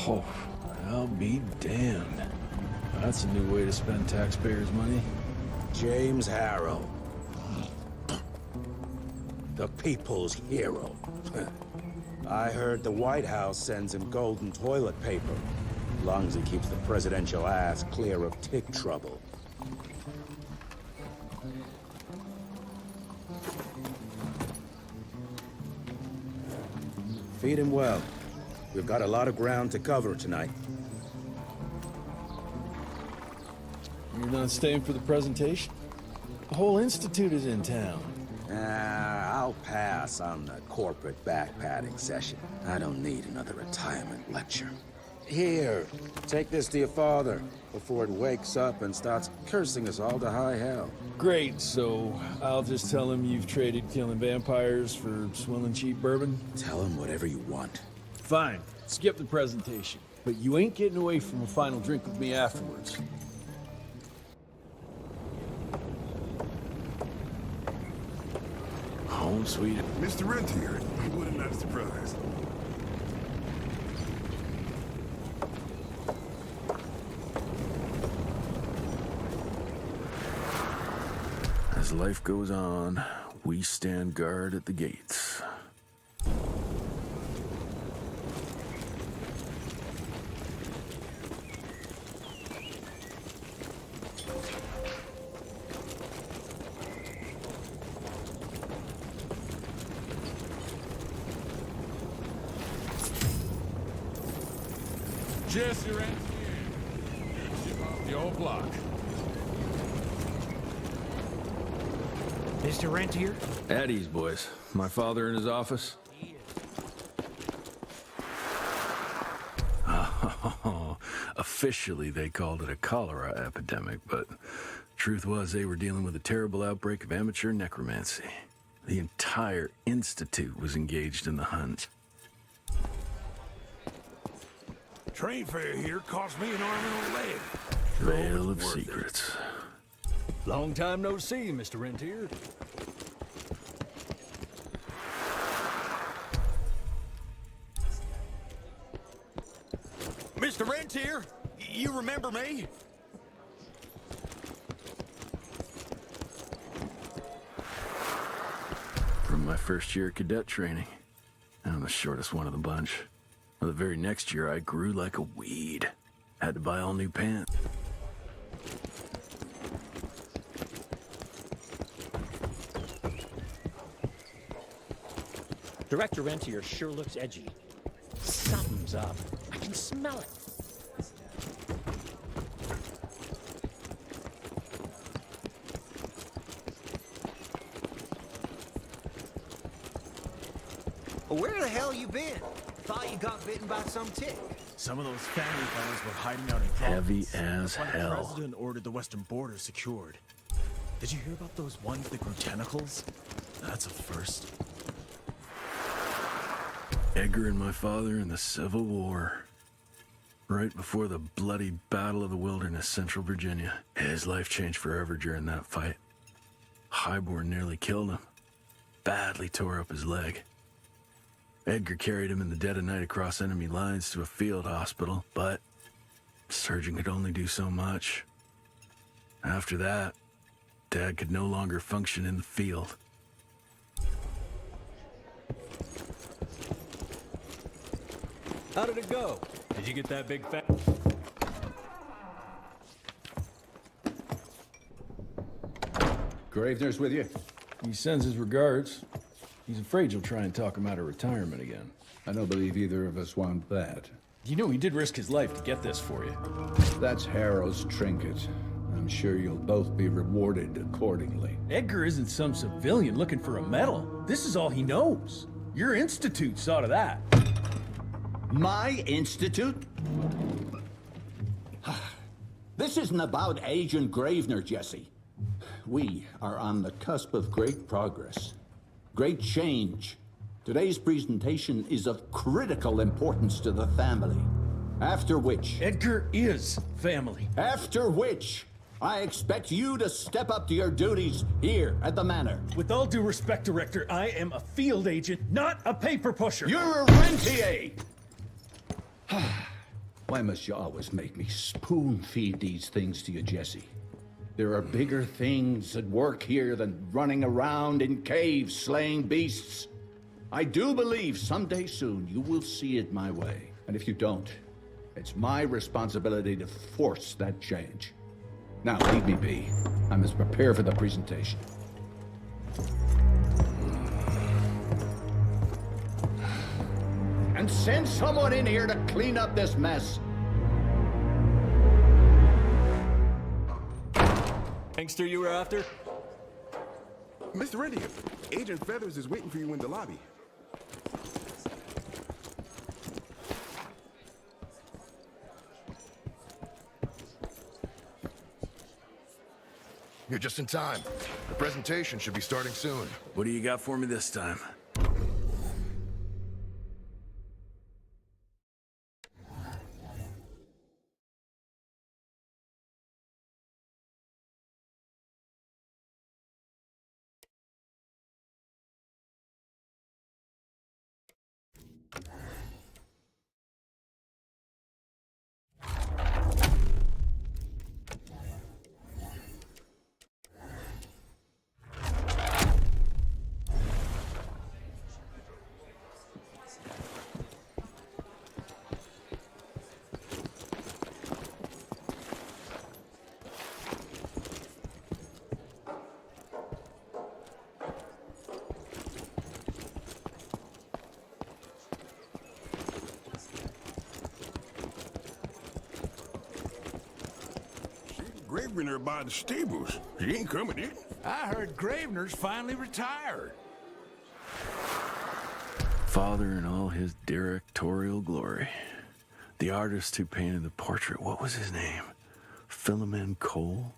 Oh, I'll be damned. That's a new way to spend taxpayers' money. James Harrow. The people's hero. I heard the White House sends him golden toilet paper. As long as he keeps the presidential ass clear of tick trouble. Feed him well. We've got a lot of ground to cover tonight. You're not staying for the presentation? The whole institute is in town. I'll pass on the corporate backpatting session. I don't need another retirement lecture. Here, take this to your father before it wakes up and starts cursing us all to high hell. Great, so I'll just tell him you've traded killing vampires for swilling cheap bourbon? Tell him whatever you want. Fine, skip the presentation. But you ain't getting away from a final drink with me afterwards. Home sweet. Mr. Rentier, what a nice surprise. As life goes on, we stand guard at the gates. Jesse Rentier, ship off the old block. Mr. Rentier? At ease, boys. My father in his office? Oh, officially they called it a cholera epidemic, but truth was they were dealing with a terrible outbreak of amateur necromancy. The entire institute was engaged in the hunt. Train fare here cost me an arm and a leg. Veil of Worth it. secrets. Long time no see, Mr. Rentier. Mr. Rentier, you remember me? From my first year of cadet training. I'm the shortest one of the bunch. Well, the very next year, I grew like a weed. Had to buy all new pants. Director Rentier sure looks edgy. Something's up. I can smell it. Where the hell you been? Thought you got bitten by some tick. Some of those family fellas were hiding out in Heavy provinces. as That's why hell. The president ordered the western border secured. Did you hear about those ones that grew tentacles? That's a first. Edgar and my father in the Civil War. Right before the bloody Battle of the Wilderness, Central Virginia. His life changed forever during that fight. Highborn nearly killed him. Badly tore up his leg. Edgar carried him in the dead of night across enemy lines to a field hospital, but the surgeon could only do so much. After that, Dad could no longer function in the field. How did it go? Did you get that big fat... Gravener's with you? He sends his regards. He's afraid you'll try and talk him out of retirement again. I don't believe either of us want that. You know he did risk his life to get this for you. That's Harrow's trinket. I'm sure you'll both be rewarded accordingly. Edgar isn't some civilian looking for a medal. This is all he knows. Your institute saw to that. My institute? This isn't about Agent Gravener, Jesse. We are on the cusp of great progress. Great change. Today's presentation is of critical importance to the family. After which... Edgar is family. After which, I expect you to step up to your duties here at the manor. With all due respect, Director, I am a field agent, not a paper pusher. You're a rentier! Why must you always make me spoon-feed these things to you, Jesse? There are bigger things at work here than running around in caves slaying beasts. I do believe someday soon you will see it my way. And if you don't, it's my responsibility to force that change. Now, leave me be. I must prepare for the presentation. And send someone in here to clean up this mess. Gangster you were after? Mr. Rentier, Agent Feathers is waiting for you in the lobby. You're just in time. The presentation should be starting soon. What do you got for me this time? Gravener by the stables. He ain't coming in. I heard Gravener's finally retired. Father in all his directorial glory. The artist who painted the portrait, what was his name? Philomen Cole?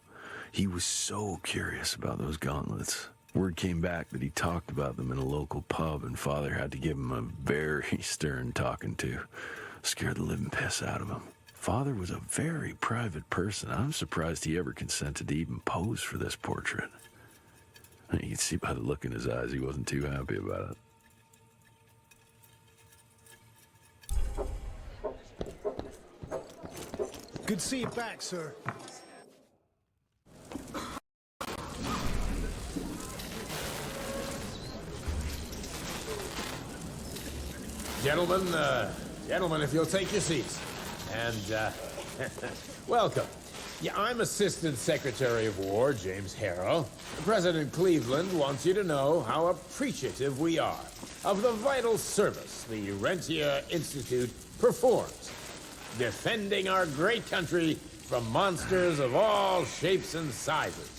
He was so curious about those gauntlets. Word came back that he talked about them in a local pub, and Father had to give him a very stern talking to. Scared the living piss out of him. Father was a very private person. I'm surprised he ever consented to even pose for this portrait. You can see by the look in his eyes he wasn't too happy about it. Good to see you back, sir. Gentlemen, if you'll take your seats. And, welcome. Yeah, I'm Assistant Secretary of War, James Harrow. President Cleveland wants you to know how appreciative we are of the vital service the Rentier Institute performs, defending our great country from monsters of all shapes and sizes.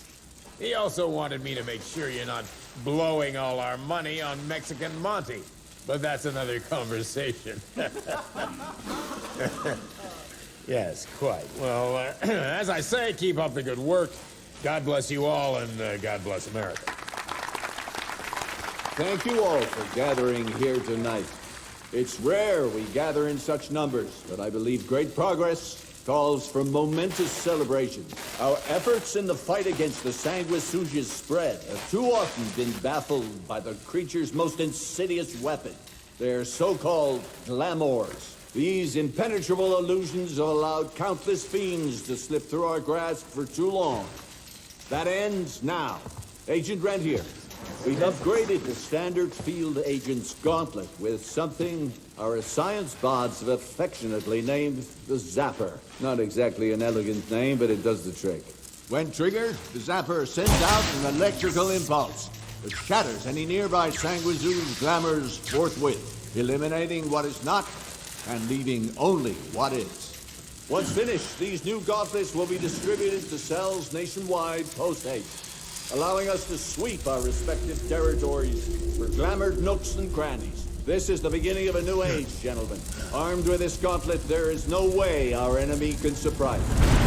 He also wanted me to make sure you're not blowing all our money on Mexican Monty, but that's another conversation. Yes, quite. Well, as I say, keep up the good work. God bless you all, and God bless America. Thank you all for gathering here tonight. It's rare we gather in such numbers, but I believe great progress calls for momentous celebrations. Our efforts in the fight against the sanguisuga's spread have too often been baffled by the creature's most insidious weapon, their so-called glamours. These impenetrable illusions have allowed countless fiends to slip through our grasp for too long. That ends now. Agent Rentier, we've upgraded the standard field agent's gauntlet with something our science bots have affectionately named the Zapper. Not exactly an elegant name, but it does the trick. When triggered, the Zapper sends out an electrical impulse that shatters any nearby sanguisuga's glamours forthwith, eliminating what is not and leaving only what is. Once finished, these new gauntlets will be distributed to cells nationwide post-haste, allowing us to sweep our respective territories for glamoured nooks and crannies. This is the beginning of a new age, gentlemen. Armed with this gauntlet, there is no way our enemy can surprise us.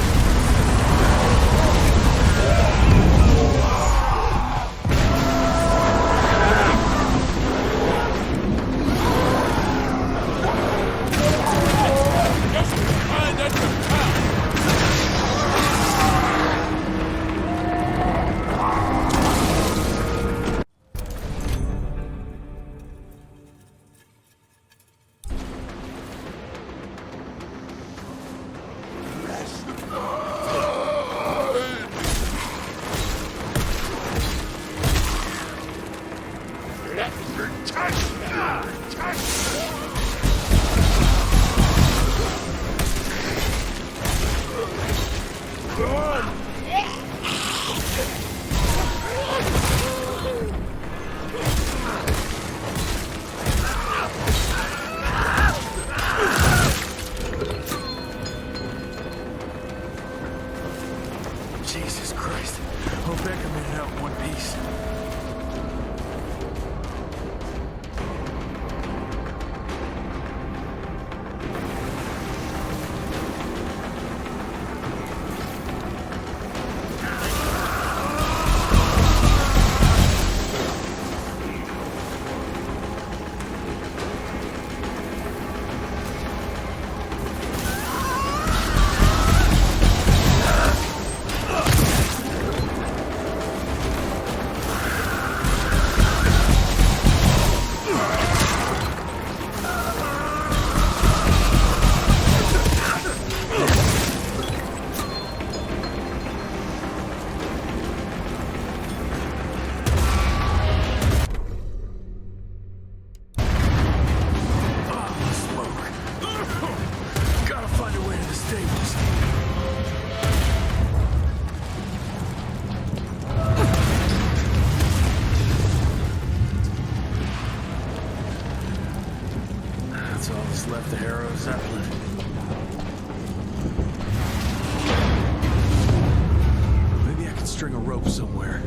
Jesus Christ. Hope Becker made it out in one piece. Left the Harrow Zeppelin. Maybe I can string a rope somewhere.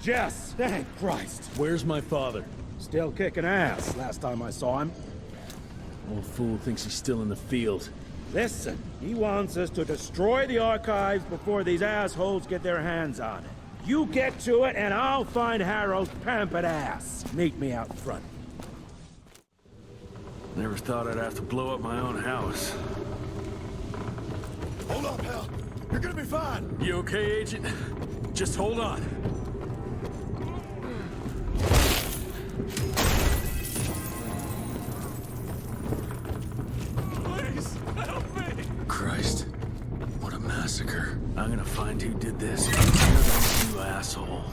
Jess, thank Christ. Where's my father? Still kicking ass, last time I saw him. Old fool thinks he's still in the field. Listen, he wants us to destroy the archives before these assholes get their hands on it. You get to it, and I'll find Harold's pampered ass. Meet me out front. Never thought I'd have to blow up my own house. Hold up, Hal. You're gonna be fine. You okay, Agent? Just hold on. Please, help me. Christ. What a massacre. I'm gonna find who did this. You're the you asshole.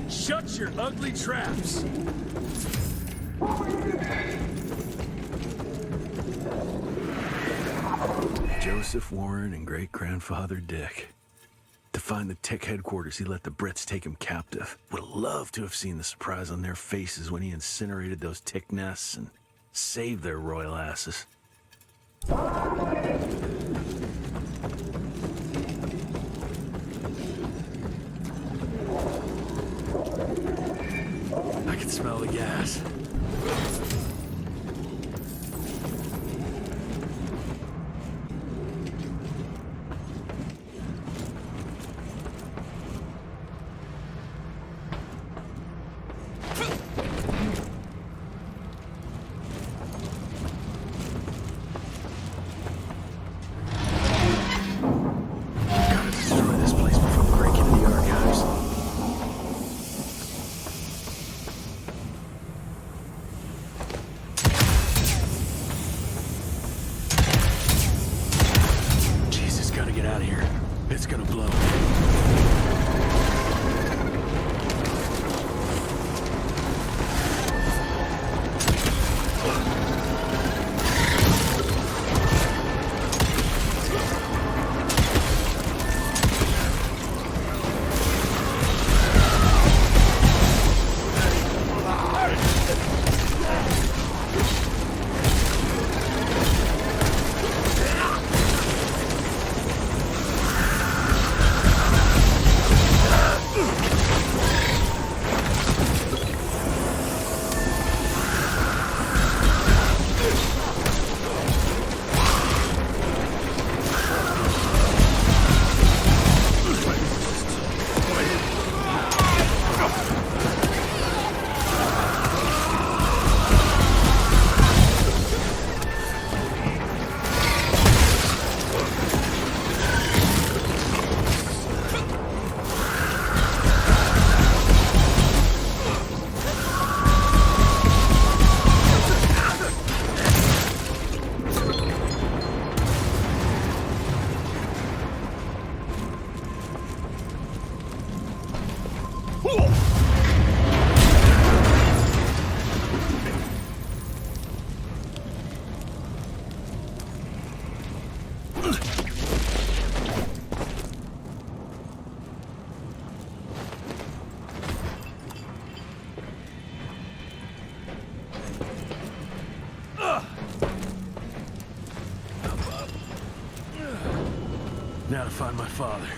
Shut your ugly traps! Joseph Warren and great-grandfather Dick. To find the Tick headquarters, he let the Brits take him captive. Would have loved to have seen the surprise on their faces when he incinerated those Tick nests and saved their royal asses. I can smell the gas. Gotta destroy this place before we break into the archives. Jesus, gotta get out of here. It's gonna blow. Now to find my father.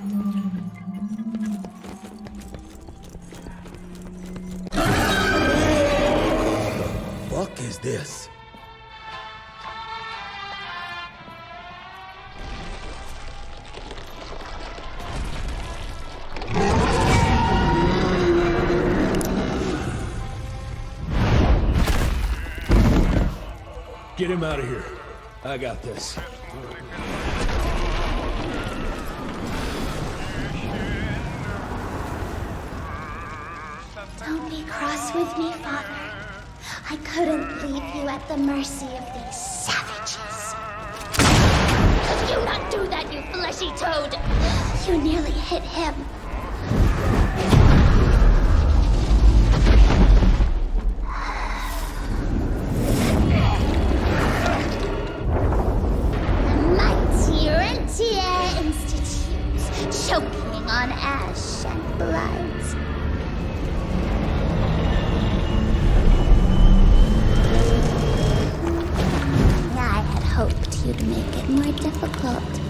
What the fuck is this? Get him out of here. I got this. Don't be cross with me, Father. I couldn't leave you at the mercy of these savages. Could you not do that, you fleshy toad? You nearly hit him. The mighty Rentier Institute, choking on ash and blood. I had hoped you'd make it more difficult.